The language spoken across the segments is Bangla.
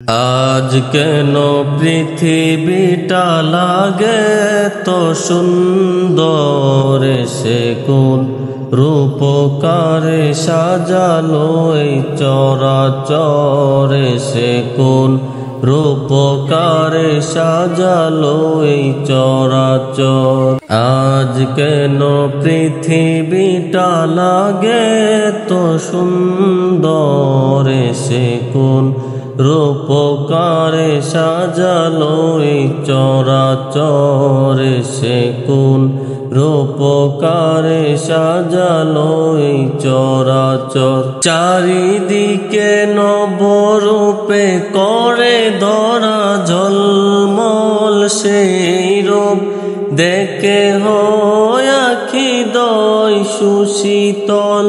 আজ কেন পৃথিবীটা লাগে তো সুন্দর, সে কোন রূপকারে সাজালো এই চরাচর, সে কোন রূপকারে সাজালো এই চরাচর। আজ কেন পৃথিবীটা লাগে তো সুন্দর, সে কোন রূপকারে সাজালো এই চরাচর, সে কোন রূপকারে সাজালো এই চরাচর। চারিদিকে নবরূপে করে ধরা ঝলমল, সেই রূপ দেখে হয় আখি দয় সুশীতল,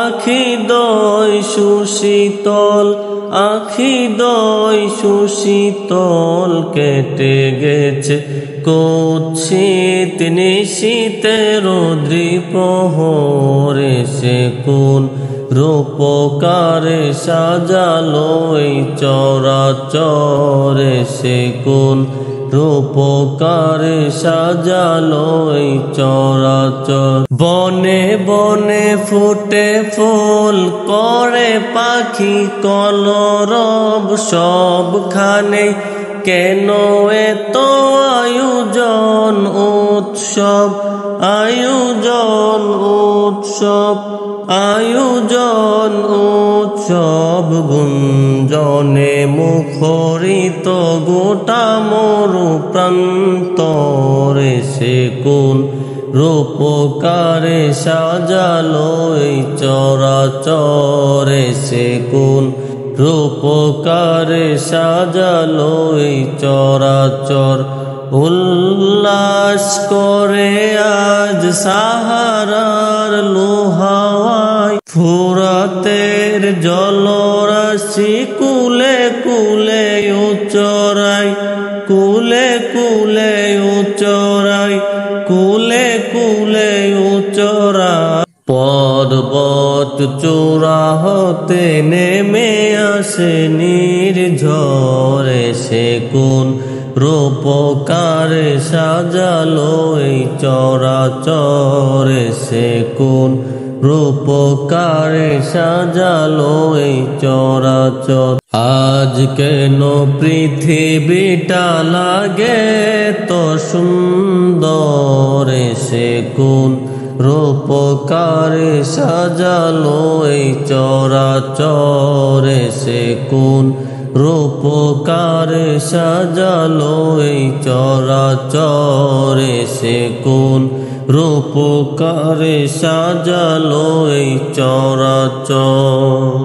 আখি দয় সুশীতল, আখি দয় সুশীতল। কেটে গেছে কুৎসিত নিশীতের দ্বিপ্রহরে, সে কোন রূপকারে সাজালো এই চরাচর, সে কোন রূপকারে সাজালো এই চরাচর। বনে বনে ফুটে ফুল করে পাখি কলরব, সবখানে কেন এত আয়োজন উৎসব, আয়োজন উৎসব, আয়োজন উৎসব। গুঞ্জনে মুখরিত গোটা মরু প্রান্তরে, সে কোন রূপকারে সাজালো এই চরাচরে, সে কোন রূপকারে সাজালো এই চরাচর। উল্লাস করে আজ সাহারার লোহাওয়ায়, ফুরাতের জলরাশি কুলে কুলে উচরায়, কুলে কুলে উচরায়, কুলে কুলে উচরায়। পর্বত চূড়া হতে নেমে আসে নির্ঝরে, সে কোন রূপকারে সাজালো এই চরাচরে, সে কোন রূপকারে সাজালো এই চরাচর। আজ কেন পৃথিবীটা লাগে তো সুন্দর, সে কোন রূপকারে সাজালো এই চরাচর, সে কোন রূপকারে সাজালো এই চরাচর, সে কোন রূপকারে সাজালো এই চরাচর।